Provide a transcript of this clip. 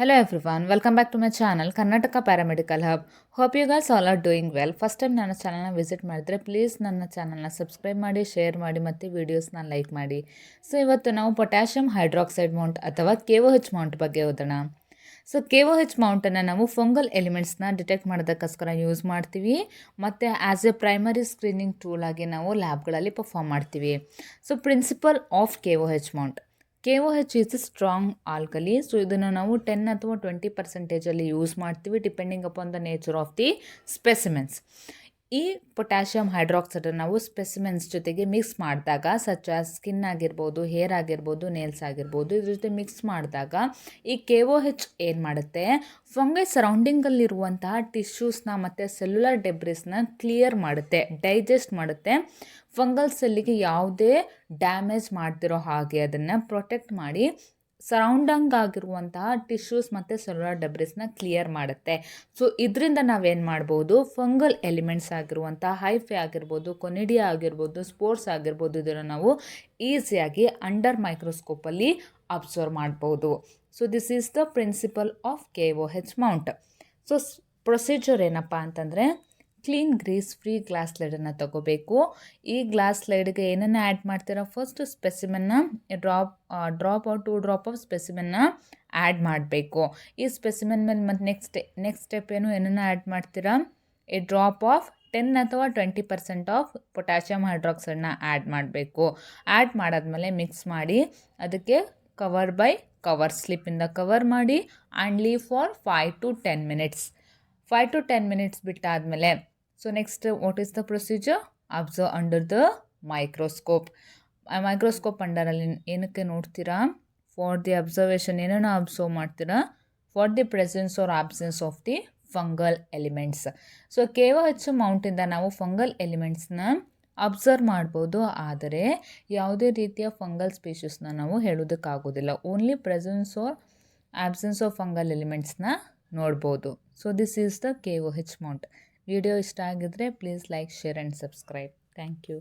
Hello everyone, welcome back to my channel Karnataka Paramedical Hub. Hope you guys all are doing well. First time ನನ್ನ ಚಾನಲ್ನ visit ಮಾಡಿದ್ರೆ please ನನ್ನ ಚಾನಲ್ನ subscribe ಮಾಡಿ, share ಮಾಡಿ ಮತ್ತು ವೀಡಿಯೋಸ್ನ ಲೈಕ್ ಮಾಡಿ. ಸೊ ಇವತ್ತು ನಾವು ಪೊಟ್ಯಾಷಿಯಂ ಹೈಡ್ರಾಕ್ಸೈಡ್ ಮೌಂಟ್ ಅಥವಾ KOH ಮೌಂಟ್ ಬಗ್ಗೆ ಓದೋಣ. ಸೊ KOH ಮೌಂಟನ್ನು ನಾವು ಫಂಗಲ್ ಎಲಿಮೆಂಟ್ಸ್ನ ಡಿಟೆಕ್ಟ್ ಮಾಡೋದಕ್ಕೋಸ್ಕರ ಯೂಸ್ ಮಾಡ್ತೀವಿ ಮತ್ತು as a primary screening tool ಆಗಿ ನಾವು ಲ್ಯಾಬ್ಗಳಲ್ಲಿ ಪರ್ಫಾರ್ಮ್ ಮಾಡ್ತೀವಿ. So principle of KOH mount. KOH is a strong alkali. So ಇದನ್ನು ನಾವು 10 ಅಥವಾ 20% ಯೂಸ್ ಮಾಡ್ತೀವಿ depending upon the nature of the specimens. ಈ ಪೊಟ್ಯಾಷಿಯಂ ಹೈಡ್ರಾಕ್ಸೈಡನ್ನು ನಾವು ಸ್ಪೆಸಿಮೆನ್ಸ್ ಜೊತೆಗೆ ಮಿಕ್ಸ್ ಮಾಡಿದಾಗ ಸಚ್ ಆಸ್ ಸ್ಕಿನ್ ಆಗಿರ್ಬೋದು, ಹೇರ್ ಆಗಿರ್ಬೋದು, ನೇಲ್ಸ್ ಆಗಿರ್ಬೋದು, ಇದ್ರ ಜೊತೆ ಮಿಕ್ಸ್ ಮಾಡಿದಾಗ ಈ KOH ಏನು ಮಾಡುತ್ತೆ, ಫಂಗೈ ಸರೌಂಡಿಂಗಲ್ಲಿರುವಂತಹ ಟಿಶ್ಯೂಸ್ನ ಮತ್ತು ಸೆಲ್ಯುಲರ್ ಡೆಬ್ರಿಸ್ನ ಕ್ಲಿಯರ್ ಮಾಡುತ್ತೆ, ಡೈಜೆಸ್ಟ್ ಮಾಡುತ್ತೆ. ಫಂಗಲ್ ಸೆಲ್ಲಿಗೆ ಯಾವುದೇ ಡ್ಯಾಮೇಜ್ ಮಾಡ್ತಿರೋ ಹಾಗೆ ಅದನ್ನು ಪ್ರೊಟೆಕ್ಟ್ ಮಾಡಿ ಸರೌಂಡಂಗ್ ಆಗಿರುವಂತಹ ಟಿಶ್ಯೂಸ್ ಮತ್ತು ಸೆಲ್ಯುಲರ್ ಡೆಬ್ರಿಸ್ನ ಕ್ಲಿಯರ್ ಮಾಡುತ್ತೆ. ಸೊ ಇದರಿಂದ ನಾವೇನು ಮಾಡ್ಬೋದು, ಫಂಗಲ್ ಎಲಿಮೆಂಟ್ಸ್ ಆಗಿರುವಂಥ ಹೈಫೆ ಆಗಿರ್ಬೋದು, ಕೊನಿಡಿಯಾ ಆಗಿರ್ಬೋದು, ಸ್ಪೋರ್ಸ್ ಆಗಿರ್ಬೋದು, ಇದನ್ನು ನಾವು ಈಸಿಯಾಗಿ ಅಂಡರ್ ಮೈಕ್ರೋಸ್ಕೋಪಲ್ಲಿ ಅಬ್ಸರ್ವ್ ಮಾಡ್ಬೋದು. So this is the principle of KOH mount. So procedure ಏನಪ್ಪ ಅಂತಂದರೆ, ಕ್ಲೀನ್ ಗ್ರೀಸ್ ಫ್ರೀ ಗ್ಲಾಸ್ ಸ್ಲೈಡನ್ನು ತಗೋಬೇಕು. ಈ ಗ್ಲಾಸ್ ಸ್ಲೈಡ್ಗೆ ಏನನ್ನು ಆ್ಯಡ್ ಮಾಡ್ತೀರಾ, ಫಸ್ಟ್ ಸ್ಪೆಸಿಮೆನ್ನ ಡ್ರಾಪ್ ಆರ್ 2 ಡ್ರಾಪ್ ಆಫ್ ಸ್ಪೆಸಿಮೆನ್ನ ಆ್ಯಡ್ ಮಾಡಬೇಕು. ಈ ಸ್ಪೆಸಿಮೆನ್ ಮೇಲೆ ಮತ್ತು ನೆಕ್ಸ್ಟ್ ಸ್ಟೆಪ್ ಏನನ್ನು ಆ್ಯಡ್ ಮಾಡ್ತೀರಾ, ಎ ಡ್ರಾಪ್ ಆಫ್ 10 ಅಥವಾ 20% ಆಫ್ ಪೊಟ್ಯಾಷಿಯಂ ಹೈಡ್ರಾಕ್ಸೈಡನ್ನ ಆ್ಯಡ್ ಮಾಡಬೇಕು. ಆ್ಯಡ್ ಮಾಡಾದ್ಮೇಲೆ ಮಿಕ್ಸ್ ಮಾಡಿ ಅದಕ್ಕೆ ಕವರ್ ಸ್ಲಿಪ್ಪಿಂದ ಕವರ್ ಮಾಡಿ and leave for 5 to 10 minutes. 5 to 10 minutes ಬಿಟ್ಟಾದಮೇಲೆ, so next what is the procedure, observe under the microscope. Microscope ಅಂಡರಲ್ಲಿ ಏನಕ್ಕೆ ನೋಡ್ತೀರಾ, ಫಾರ್ ದಿ ಅಬ್ಸರ್ವೇಷನ್ ಏನನ್ನು ಅಬ್ಸರ್ವ್ ಮಾಡ್ತೀರಾ, for the presence or absence of the fungal elements. So KOH ಮೌಂಟಿಂದ ನಾವು fungal ಎಲಿಮೆಂಟ್ಸ್ನ observe ಮಾಡ್ಬೋದು, ಆದರೆ ಯಾವುದೇ ರೀತಿಯ ಫಂಗಲ್ ಸ್ಪೀಷೀಸ್ನ ನಾವು ಹೇಳೋದಕ್ಕಾಗೋದಿಲ್ಲ. Only presence or absence of fungal ಎಲಿಮೆಂಟ್ಸ್ನ ನೋಡ್ಬೋದು. So this is the KOH mount. Video ಇಷ್ಟ ಆಗಿದ್ರೆ please like, share and subscribe. Thank you.